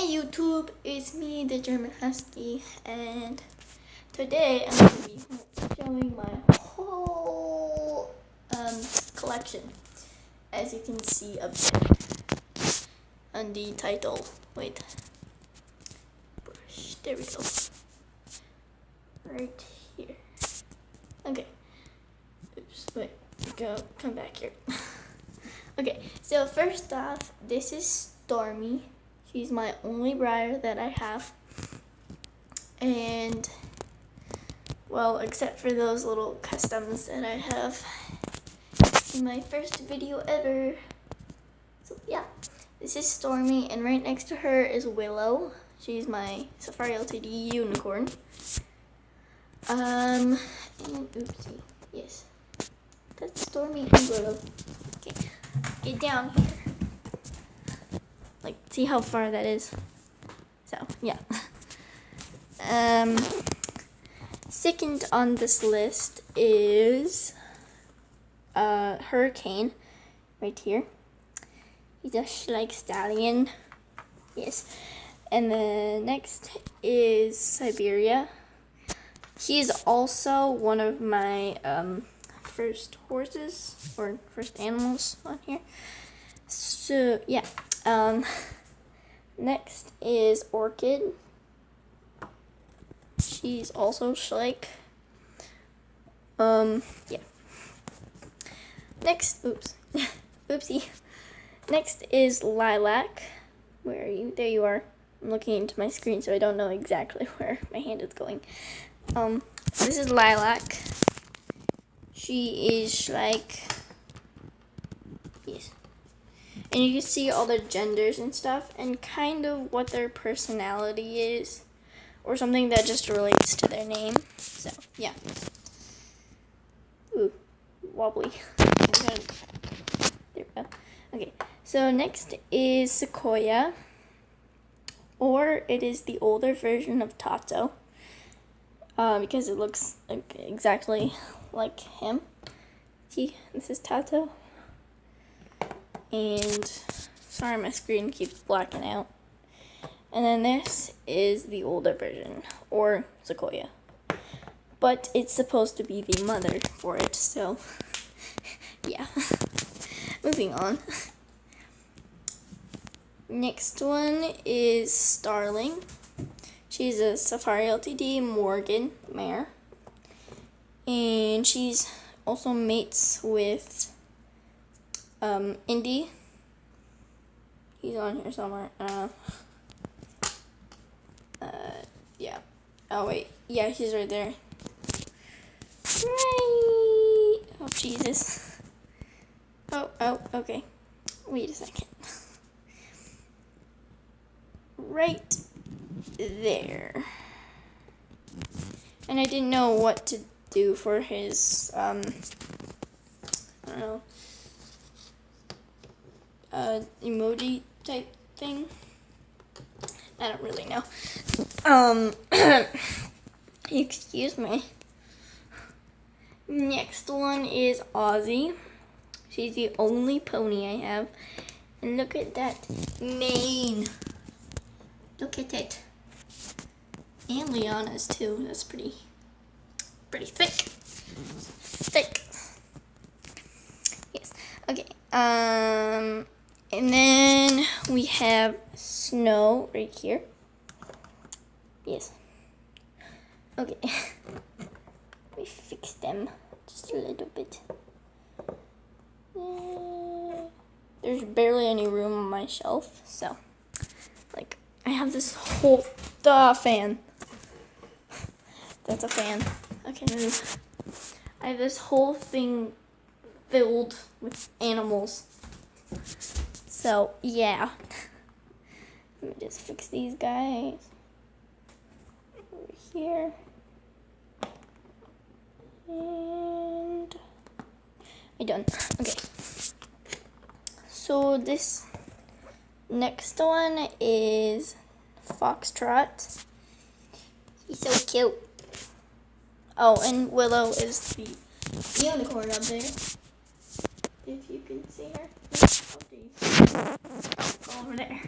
Hey YouTube, it's me, the German Husky, and today I'm going to be showing my whole collection, as you can see up there on the title. Wait, brush, there we go, right here. Okay, oops, wait, come back here. Okay, so first off, this is Stormy. She's my only briar that I have. And, well, except for those little customs that I have in my first video ever. So, yeah, this is Stormy, and right next to her is Willow. She's my Safari Ltd unicorn. And, oopsie, yes, that's Stormy and Willow. Okay, get down here. Like, see how far that is? So, yeah. Second on this list is Hurricane, right here. He's a Schleich Stallion. Yes. And the next is Siberia. He's also one of my first horses, or first animals on here. So, yeah. Next is Orchid. She's also Schleich. Yeah. Next, oopsie. Next is Lilac. Where are you? There you are. I'm looking into my screen, so I don't know exactly where my hand is going. This is Lilac. She is Schleich. Yes. And you can see all the genders and stuff, and kind of what their personality is, or something that just relates to their name. So, yeah. Ooh, wobbly. There we go. Okay, so next is Sequoia, or it is the older version of Tato, because it looks exactly like him. See, this is Tato. And sorry, my screen keeps blacking out. And then this is the older version, or Sequoia. But it's supposed to be the mother for it, so yeah. Moving on. Next one is Starling. She's a Safari Ltd Morgan mare. And she's also mates with Indy. He's on here somewhere. Yeah. Oh wait. Yeah, he's right there. Right. Oh Jesus. Oh. Okay. Wait a second. Right there. And I didn't know what to do for his I don't know, emoji type thing. I don't really know. Excuse me. Next one is Aussie. She's the only pony I have. And look at that mane. Look at it. And Liana's too. That's pretty thick. Thick. Yes. Okay. And then we have Snow right here. Yes. Okay. Let me fix them just a little bit. There's barely any room on my shelf, so like I have this whole fan. That's a fan. Okay, move. I have this whole thing filled with animals. So, yeah. Let me just fix these guys. Over here. And I'm done. Okay. So, this next one is Foxtrot. He's so cute. Oh, and Willow is the unicorn up there. If you can see her. Oh, geez. Oh, go over there.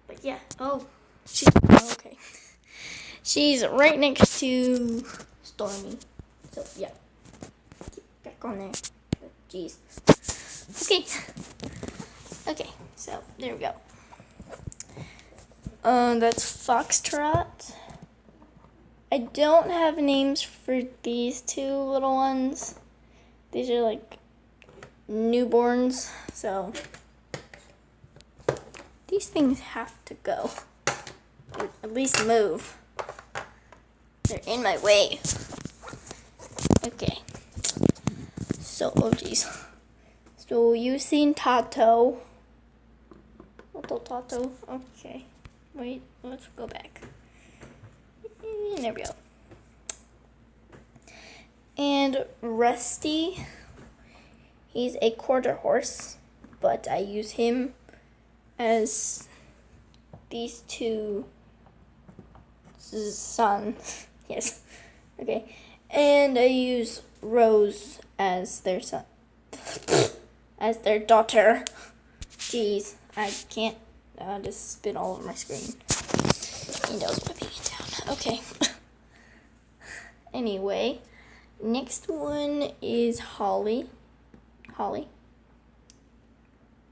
But yeah. Oh, okay. She's right next to Stormy. So, yeah. Get back on there. Jeez. Okay. Okay, so there we go. That's Foxtrot. I don't have names for these two little ones. These are like newborns, so these things have to go. Or at least move. They're in my way. Okay. So, oh geez. So you've seen Tato. Little Tato. Okay. Wait, let's go back. There we go. And Rusty. He's a quarter horse, but I use him as these two sons. Yes. Okay. And I use Rose as their son. As their daughter. Jeez, I can't just spit all over my screen. And I was whipping it down. Okay. Anyway, next one is Holly. Holly.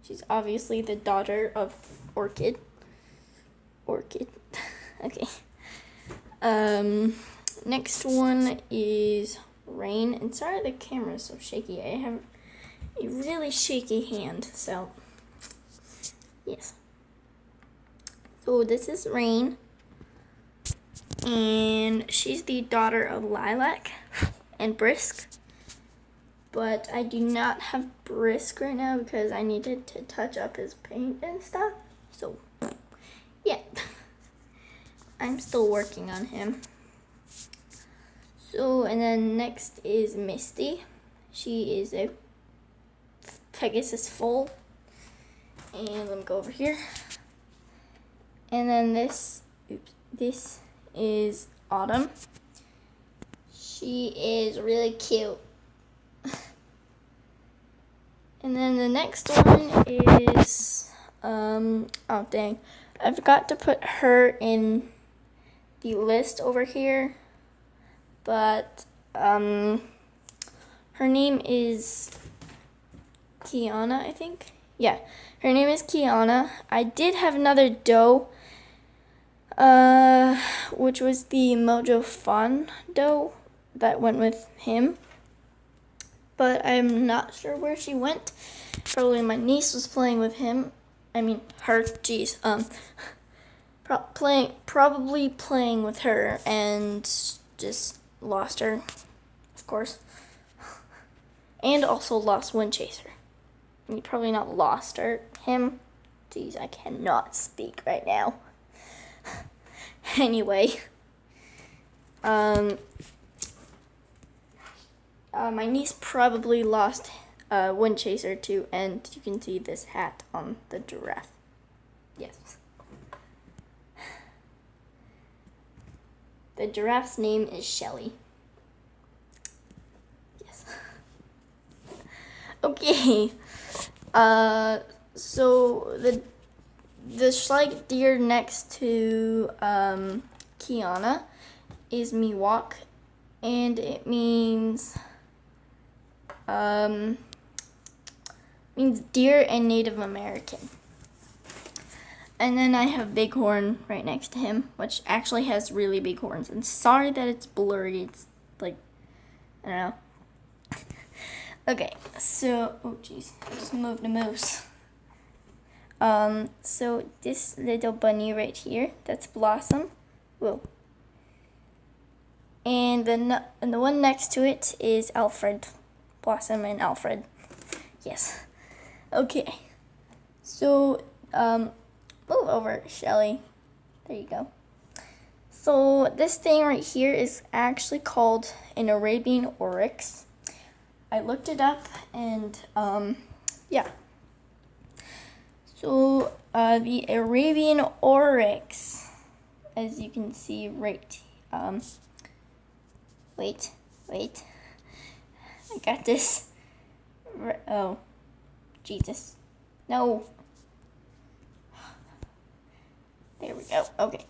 She's obviously the daughter of Orchid. Orchid. Okay. Next one is Rain. And sorry the camera's so shaky. I have a really shaky hand, so yes. So this is Rain. And she's the daughter of Lilac and Brisk. But I do not have Brisk right now because I needed to touch up his paint and stuff. So, yeah. I'm still working on him. So, and then next is Misty. She is a Pegasus foal. And let me go over here. And then this is Autumn. She is really cute. And then the next one is, oh dang, I forgot to put her in the list over here, but, her name is Kiana, I think. Yeah, her name is Kiana. I did have another doe, which was the Mojo Fun doe that went with him. But I'm not sure where she went. Probably my niece was playing with him. I mean, her, jeez. Probably playing with her and just lost her, of course. And also lost Windchaser. I mean, probably not lost him. Jeez, I cannot speak right now. Anyway. My niece probably lost Windchaser too, and you can see this hat on the giraffe. Yes. The giraffe's name is Shelly. Yes. Okay. So the slight deer next to Kiana is Miwok, and it means deer and Native American. And then I have Bighorn right next to him, which actually has really big horns. And sorry that it's blurry. It's like, I don't know. Okay, so, oh jeez, I just moved a moose. So this little bunny right here, that's Blossom. Whoa. And the one next to it is Alfred. Blossom and Alfred. Yes. Okay. So, move over, Shelly. There you go. So this thing right here is actually called an Arabian Oryx. I looked it up and, yeah. So, the Arabian Oryx, as you can see right, wait. I got this. Oh, Jesus. No. we go. Okay.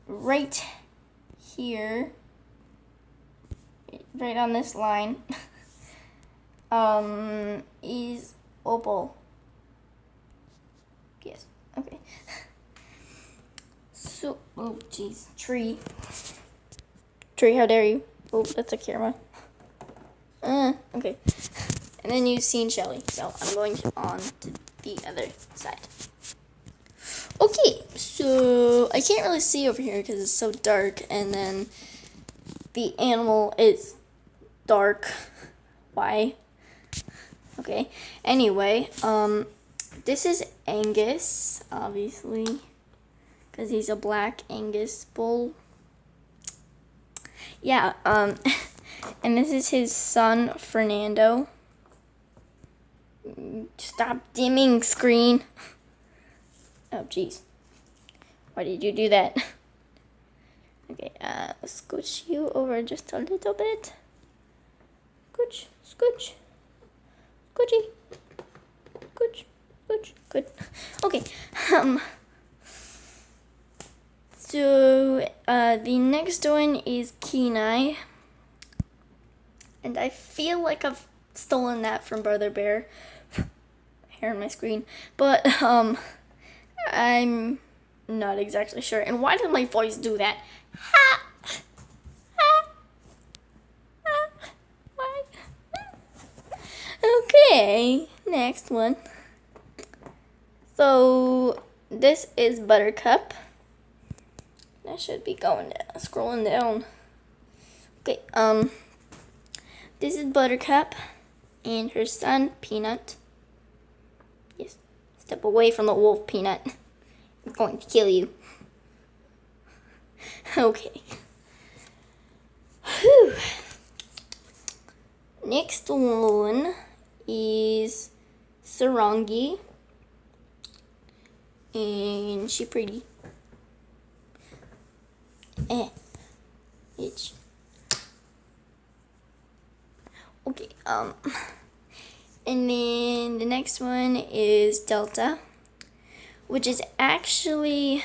Right here, right on this line, is opal. Yes. Okay. So, oh jeez, tree. Tree, how dare you? Oh, that's a camera. Okay. And then you've seen Shelly, so I'm going on to the other side. Okay, so I can't really see over here because it's so dark, and then the animal is dark. Why? Okay. Anyway, this is Angus, obviously, because he's a black Angus bull. Yeah, and this is his son, Fernando. Stop dimming, screen. Oh, jeez. Why did you do that? Okay, scooch you over just a little bit. Scooch, scooch, scoochy, scooch, scooch. Good. Okay. So the next one is Kenai, and I feel like I've stolen that from Brother Bear. Hair on my screen, but I'm not exactly sure. And why did my voice do that? Ha! Ha! Ha! Why? Okay, next one. So this is Buttercup. I should be going down, scrolling down. Okay, this is Buttercup and her son, Peanut. Yes, step away from the wolf, Peanut. I'm going to kill you. Okay. Whew. Next one is Sarangi. And she pretty. Itch. Okay, and then the next one is Delta, which is actually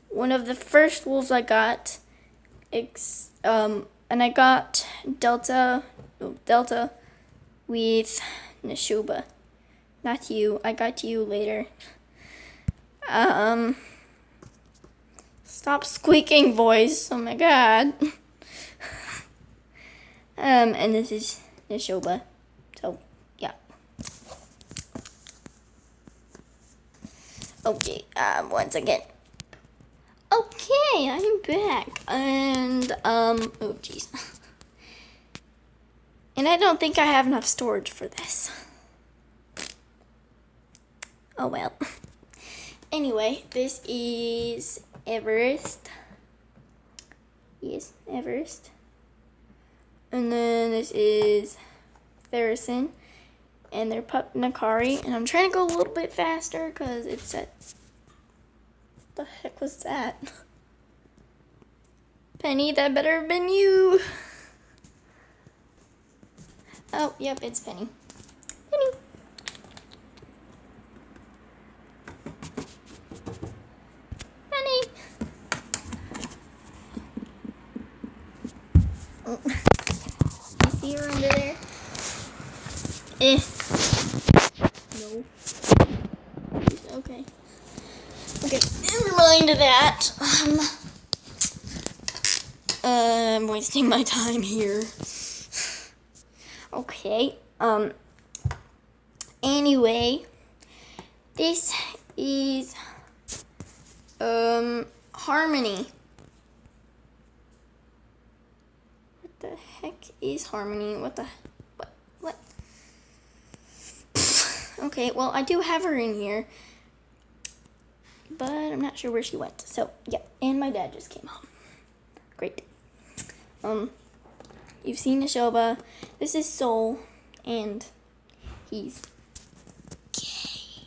one of the first wolves I got. And I got Delta with Nashuba. Not you. I got you later. Stop squeaking, voice. Oh my god. And this is Nashoba. So, yeah. Okay, once again. Okay, I'm back. And, oh jeez. And I don't think I have enough storage for this. Oh well. Anyway, this is Everest. Yes, Everest. And then this is Theracin. And their pup Nakari. And I'm trying to go a little bit faster because it's at... What the heck was that? Penny, that better have been you. Oh, yep, it's Penny. Penny. Penny. Oh. You see her under there? No. Okay. Okay, never mind that. I'm wasting my time here. Okay, anyway, this is, Harmony. What the heck is Harmony? What? Okay, well, I do have her in here, but I'm not sure where she went. So, yeah, and my dad just came home. Great. You've seen Nashoba. This is Soul, and he's gay.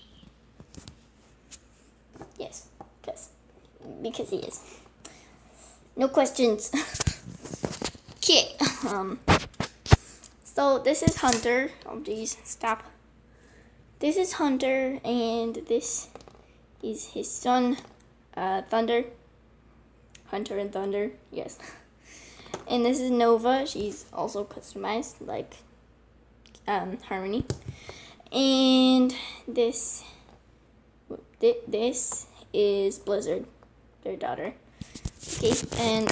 Yes, because he is. No questions. Okay. So this is Hunter. Oh geez, stop. This is Hunter, and this is his son, Thunder. Hunter and Thunder, yes. And this is Nova. She's also customized like Harmony. And this is Blizzard, their daughter. Okay, and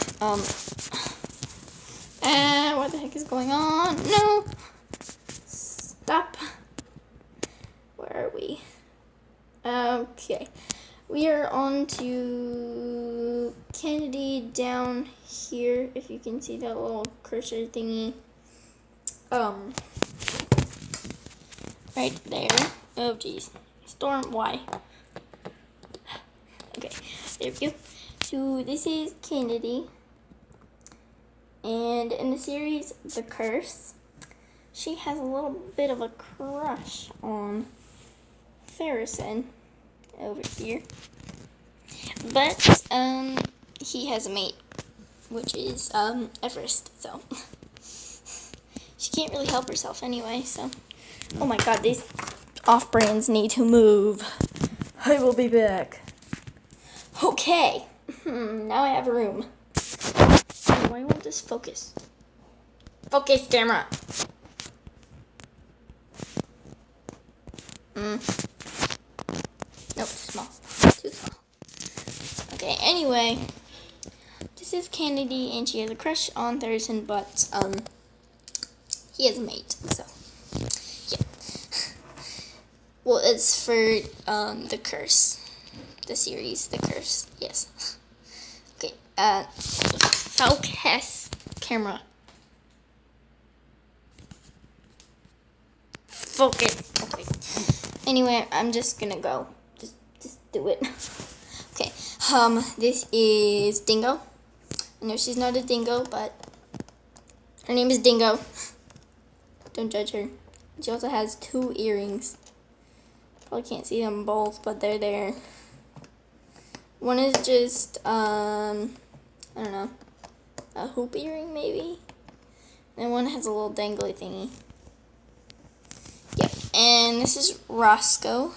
what the heck is going on? No, stop. Where are we? Okay, we are on to Kennedy down here. If you can see that little cursor thingy, right there. Oh geez, Storm, why? Okay, there we go. So this is Kennedy, and in the series The Curse, she has a little bit of a crush on Pharazôn over here, but he has a mate, which is Everest, so she can't really help herself anyway. So, oh my God, these off-brands need to move. I will be back. Okay, now I have room. Why won't this focus? Focus, camera. Nope, too small. Too small. Okay, anyway, this is Kennedy, and she has a crush on Thurston, but he has a mate, so yeah. Well, it's for The Curse, the series, The Curse. Yes. Okay. Focus, camera. Focus. Okay. Anyway, I'm just gonna go. Just do it. Okay. This is Dingo. I know she's not a dingo, but her name is Dingo. Don't judge her. She also has 2 earrings. Probably can't see them both, but they're there. One is just, I don't know, a hoop earring maybe? And one has a little dangly thingy. Yep, and this is Roscoe.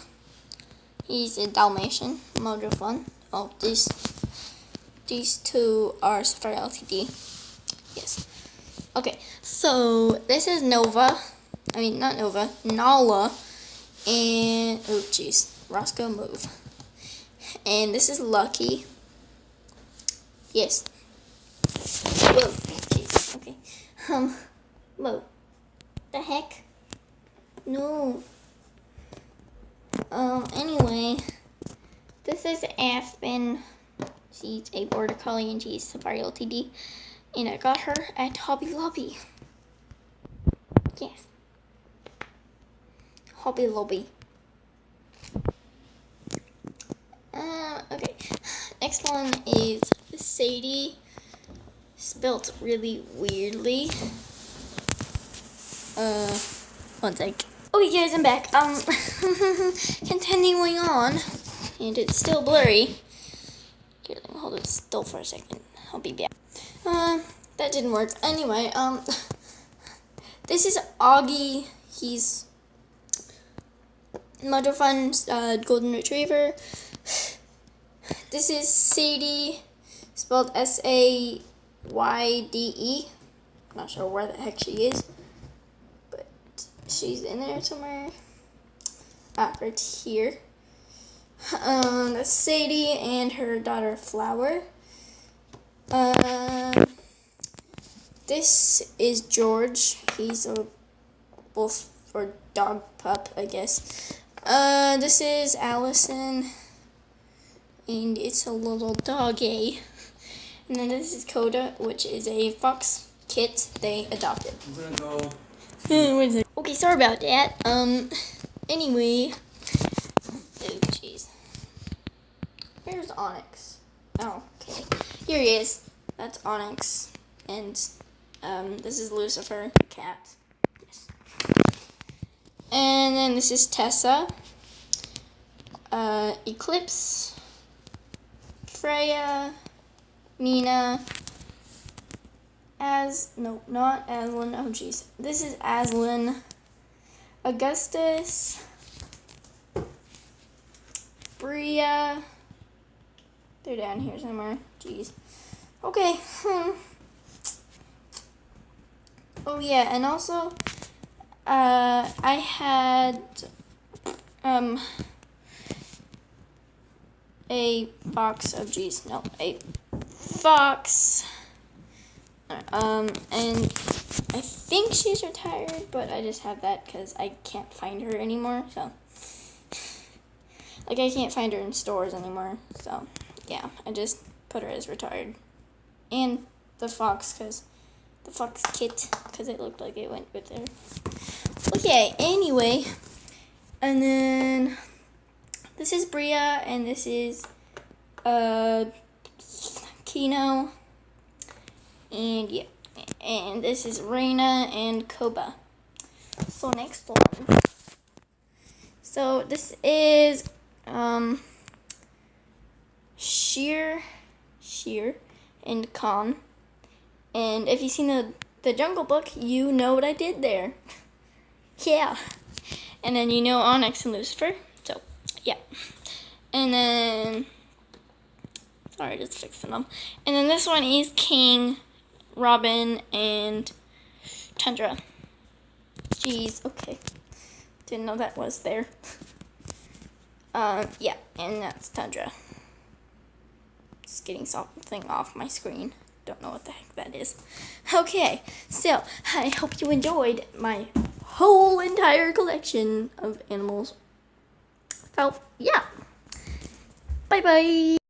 He's a Dalmatian, Mojo Fun. Oh, these 2 are Safari Ltd. Yes. Okay, so this is Nova. I mean, not Nova, Nala. And, oh jeez, Roscoe, move. And this is Lucky. Yes. Whoa, jeez, okay. Whoa. The heck? No. Anyway, this is Aspen. She's a border collie and she's Safari Ltd. And I got her at Hobby Lobby. Yes. Hobby Lobby. Okay. Next one is Sadie. Spelt really weirdly. One sec. Okay guys, I'm back. Continuing on. And it's still blurry. Here, let me hold it still for a second. I'll be back. That didn't work. Anyway, this is Augie. He's Mojo Fun's golden retriever. This is Sadie, spelled Sayde. Not sure where the heck she is, but she's in there somewhere. Right here. That's Sadie and her daughter Flower. This is George. He's a wolf or dog pup, I guess. This is Allison, and it's a little doggy. And then this is Coda, which is a fox kit they adopted. I'm gonna go. Okay, sorry about that. Anyway. Oh, jeez. Where's Onyx? Oh, okay. Here he is. That's Onyx. And, this is Lucifer, the cat. Yes. And then this is Tessa. Eclipse. Freya. Mina. Not Aslan. Oh, jeez. This is Aslan. Augustus. Bria. They're down here somewhere. Jeez. Okay. Oh yeah, and also, I had a box of a fox. And I think she's retired, but I just have that because I can't find her anymore. So, like, I can't find her in stores anymore. So, yeah, I just put her as retired. And the fox, because the fox kit, because it looked like it went with her. Okay, anyway, and then this is Bria, and this is Kino, and yeah, and this is Reina and Koba. So next one. So this is Sheer and Khan. And if you've seen the Jungle Book, you know what I did there. Yeah. And then you know Onyx and Lucifer. So, yeah. And then, sorry, just fixing them. And then this one is King, Robin, and Tundra. Jeez, okay. Didn't know that was there. Yeah, and that's Tundra. Just getting something off my screen. Don't know what the heck that is. Okay, so I hope you enjoyed my whole entire collection of animals. So, yeah. Bye-bye.